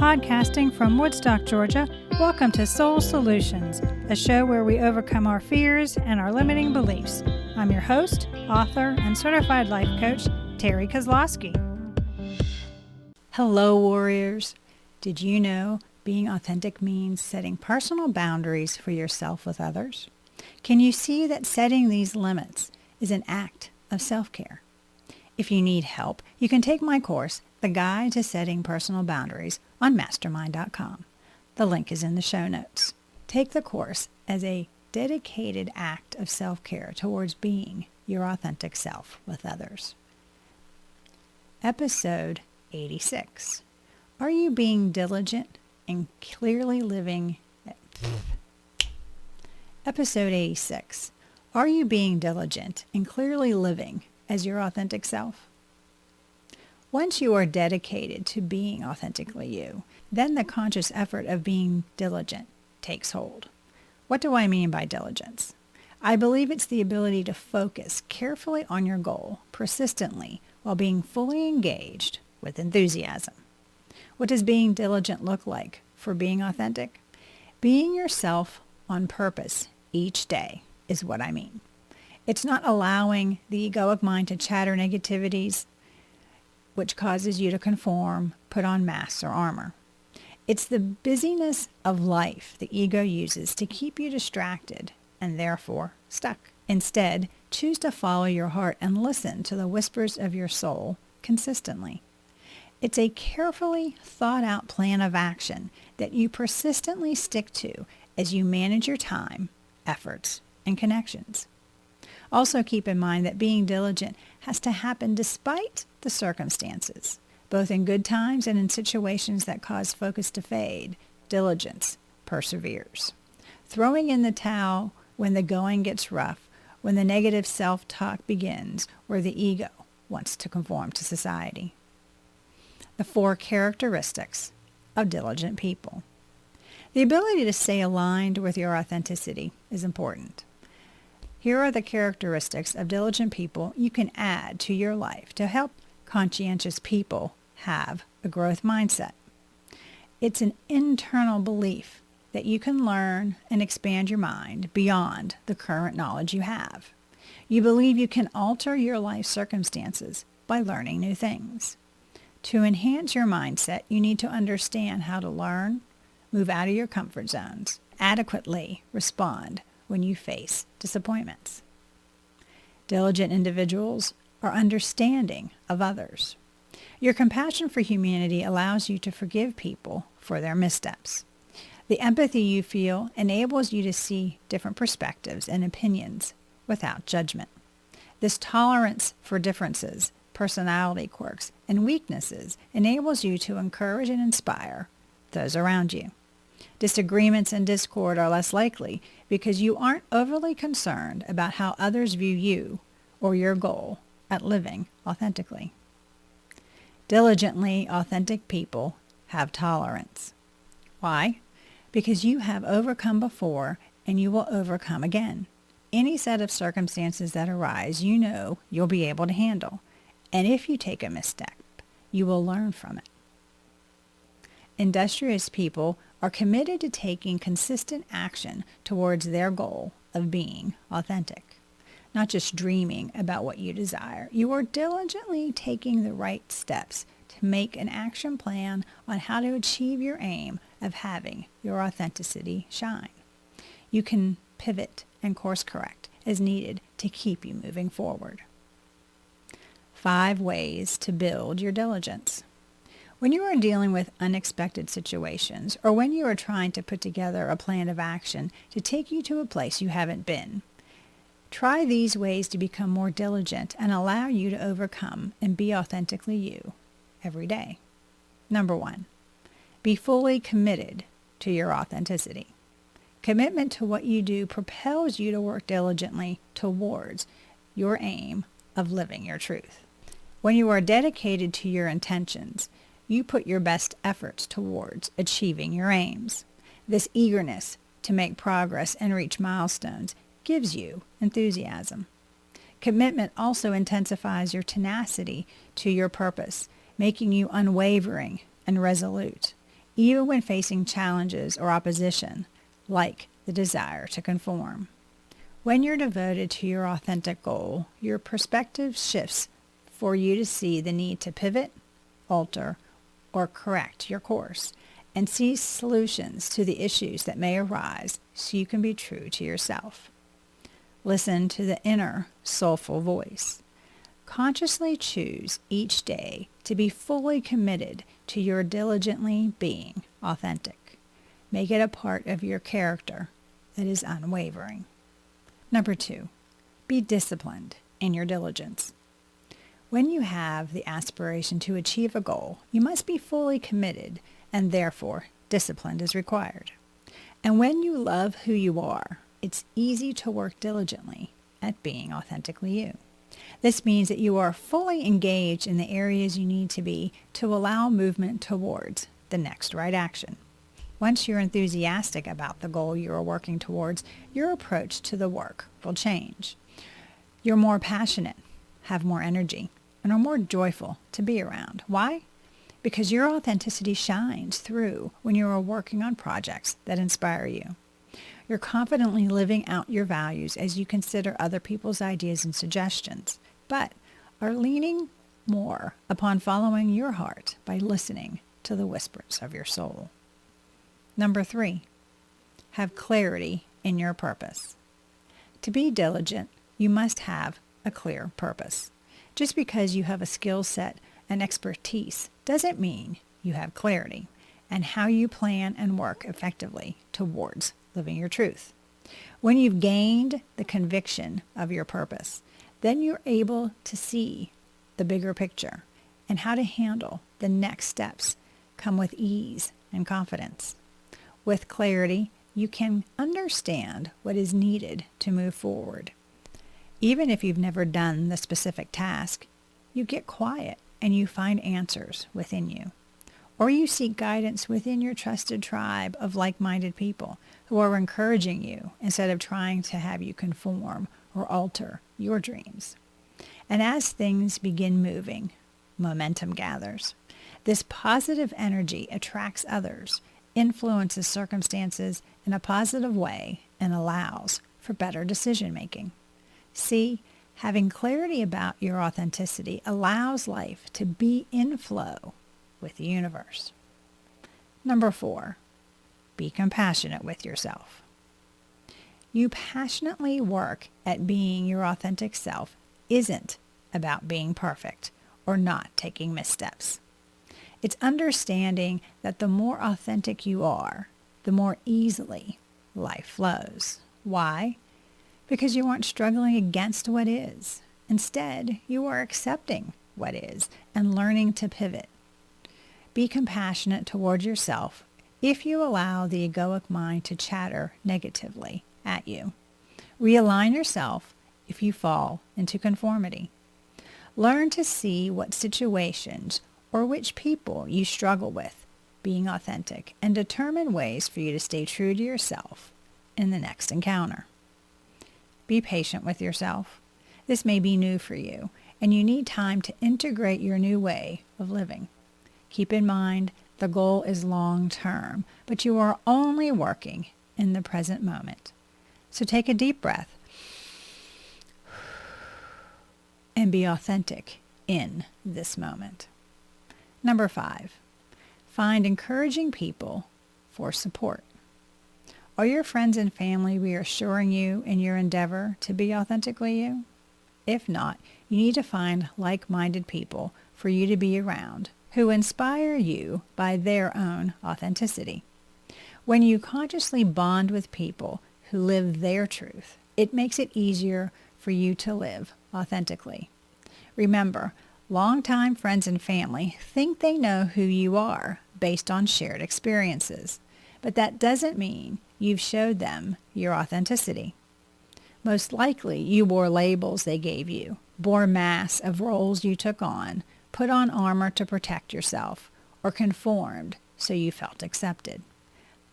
Podcasting from Woodstock, Georgia, welcome to Soul Solutions, a show where we overcome our fears and our limiting beliefs. I'm your host, author, and certified life coach, Terry Kozlowski. Hello, warriors. Did you know being authentic means setting personal boundaries for yourself with others? Can you see that setting these limits is an act of self-care? If you need help, you can take my course, The Guide to Setting Personal Boundaries, on mastermind.com. The link is in the show notes. Take the course as a dedicated act of self-care towards being your authentic self with others. Episode 86. Are you being diligent and clearly living... Episode 86. Are you being diligent and clearly living as your authentic self? Once you are dedicated to being authentically you, then the conscious effort of being diligent takes hold. What do I mean by diligence? I believe it's the ability to focus carefully on your goal persistently while being fully engaged with enthusiasm. What does being diligent look like for being authentic? Being yourself on purpose each day is what I mean. It's not allowing the egoic mind to chatter negativities, which causes you to conform, put on masks or armor. It's the busyness of life the ego uses to keep you distracted and therefore stuck. Instead, choose to follow your heart and listen to the whispers of your soul consistently. It's a carefully thought out plan of action that you persistently stick to as you manage your time, efforts, and connections. Also keep in mind that being diligent has to happen despite the circumstances, both in good times and in situations that cause focus to fade. Diligence perseveres. Throwing in the towel when the going gets rough, when the negative self-talk begins, or the ego wants to conform to society. The 4 characteristics of diligent people. The ability to stay aligned with your authenticity is important. Here are the characteristics of diligent people you can add to your life to help conscientious people have a growth mindset. It's an internal belief that you can learn and expand your mind beyond the current knowledge you have. You believe you can alter your life circumstances by learning new things. To enhance your mindset, you need to understand how to learn, move out of your comfort zones, adequately respond when you face disappointments. Diligent individuals are understanding of others. Your compassion for humanity allows you to forgive people for their missteps. The empathy you feel enables you to see different perspectives and opinions without judgment. This tolerance for differences, personality quirks, and weaknesses enables you to encourage and inspire those around you. Disagreements and discord are less likely because you aren't overly concerned about how others view you or your goal at living authentically. Diligently authentic people have tolerance. Why? Because you have overcome before and you will overcome again. Any set of circumstances that arise, you know you'll be able to handle. And if you take a misstep, you will learn from it. Industrious people are committed to taking consistent action towards their goal of being authentic. Not just dreaming about what you desire. You are diligently taking the right steps to make an action plan on how to achieve your aim of having your authenticity shine. You can pivot and course correct as needed to keep you moving forward. 5 ways to build your diligence. When you are dealing with unexpected situations or when you are trying to put together a plan of action to take you to a place you haven't been, try these ways to become more diligent and allow you to overcome and be authentically you every day. Number 1, be fully committed to your authenticity. Commitment to what you do propels you to work diligently towards your aim of living your truth. When you are dedicated to your intentions, you put your best efforts towards achieving your aims. This eagerness to make progress and reach milestones gives you enthusiasm. Commitment also intensifies your tenacity to your purpose, making you unwavering and resolute. even when facing challenges or opposition, like the desire to conform. When you're devoted to your authentic goal, your perspective shifts for you to see the need to pivot, alter, or correct your course, and see solutions to the issues that may arise so you can be true to yourself. Listen to the inner, soulful voice. Consciously choose each day to be fully committed to your diligently being authentic. Make it a part of your character that is unwavering. Number 2, be disciplined in your diligence. When you have the aspiration to achieve a goal, you must be fully committed, and therefore disciplined is required. And when you love who you are, it's easy to work diligently at being authentically you. This means that you are fully engaged in the areas you need to be to allow movement towards the next right action. Once you're enthusiastic about the goal you are working towards, your approach to the work will change. You're more passionate, have more energy, and are more joyful to be around. Why? Because your authenticity shines through when you are working on projects that inspire you. You're confidently living out your values as you consider other people's ideas and suggestions, but are leaning more upon following your heart by listening to the whispers of your soul. Number 3, have clarity in your purpose. To be diligent, you must have a clear purpose. Just because you have a skill set and expertise doesn't mean you have clarity and how you plan and work effectively towards living your truth. When you've gained the conviction of your purpose, then you're able to see the bigger picture and how to handle the next steps come with ease and confidence. With clarity, you can understand what is needed to move forward. Even if you've never done the specific task, you get quiet and you find answers within you. Or you seek guidance within your trusted tribe of like-minded people who are encouraging you instead of trying to have you conform or alter your dreams. And as things begin moving, momentum gathers. This positive energy attracts others, influences circumstances in a positive way, and allows for better decision-making. See, having clarity about your authenticity allows life to be in flow with the universe. Number 4, be compassionate with yourself. You passionately work at being your authentic self isn't about being perfect or not taking missteps. It's understanding that the more authentic you are, the more easily life flows. Why? Because you aren't struggling against what is. Instead, you are accepting what is and learning to pivot. Be compassionate toward yourself if you allow the egoic mind to chatter negatively at you. Realign yourself if you fall into conformity. Learn to see what situations or which people you struggle with being authentic and determine ways for you to stay true to yourself in the next encounter. Be patient with yourself. This may be new for you, and you need time to integrate your new way of living. Keep in mind, the goal is long-term, but you are only working in the present moment. So take a deep breath and be authentic in this moment. Number 5, find encouraging people for support. Are your friends and family reassuring you in your endeavor to be authentically you? If not, you need to find like-minded people for you to be around who inspire you by their own authenticity. When you consciously bond with people who live their truth, it makes it easier for you to live authentically. Remember, longtime friends and family think they know who you are based on shared experiences, but that doesn't mean you've showed them your authenticity. Most likely, you wore labels they gave you, bore masks of roles you took on, put on armor to protect yourself, or conformed so you felt accepted,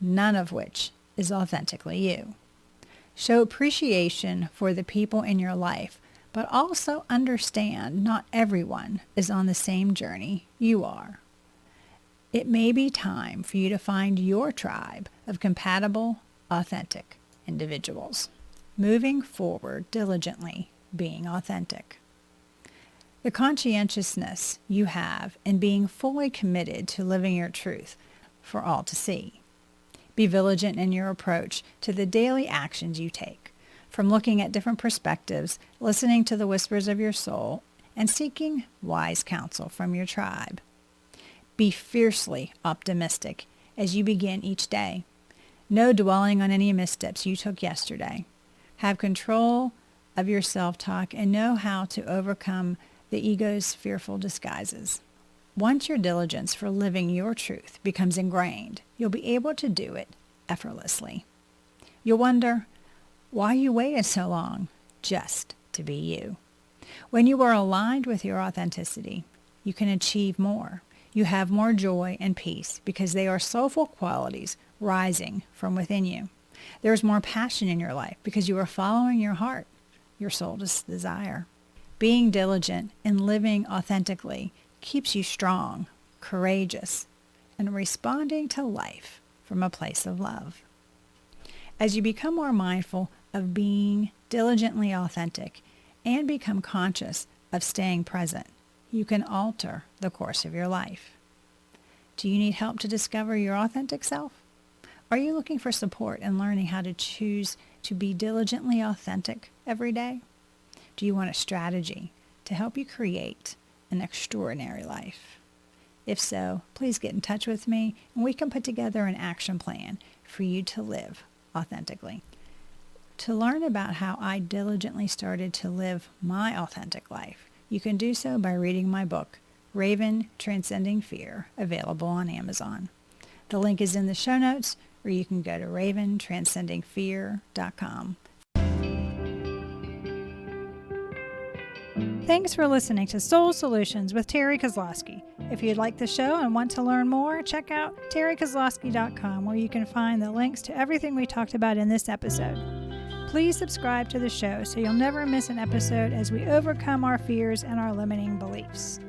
none of which is authentically you. Show appreciation for the people in your life, but also understand not everyone is on the same journey you are. It may be time for you to find your tribe of compatible, authentic individuals. Moving forward diligently, being authentic. The conscientiousness you have in being fully committed to living your truth for all to see. Be vigilant in your approach to the daily actions you take, from looking at different perspectives, listening to the whispers of your soul, and seeking wise counsel from your tribe. Be fiercely optimistic as you begin each day. No dwelling on any missteps you took yesterday. Have control of your self-talk and know how to overcome the ego's fearful disguises. Once your diligence for living your truth becomes ingrained, you'll be able to do it effortlessly. You'll wonder why you waited so long just to be you. When you are aligned with your authenticity, you can achieve more. You have more joy and peace because they are soulful qualities rising from within you. There is more passion in your life because you are following your heart, your soul's desire. Being diligent and living authentically keeps you strong, courageous, and responding to life from a place of love. As you become more mindful of being diligently authentic and become conscious of staying present, you can alter the course of your life. Do you need help to discover your authentic self? Are you looking for support in learning how to choose to be diligently authentic every day? Do you want a strategy to help you create an extraordinary life? If so, please get in touch with me and we can put together an action plan for you to live authentically. To learn about how I diligently started to live my authentic life, you can do so by reading my book, Raven Transcending Fear, available on Amazon. The link is in the show notes, or you can go to raventranscendingfear.com. Thanks for listening to Soul Solutions with Terry Kozlowski. If you'd like the show and want to learn more, check out terrykozlowski.com, where you can find the links to everything we talked about in this episode. Please subscribe to the show so you'll never miss an episode as we overcome our fears and our limiting beliefs.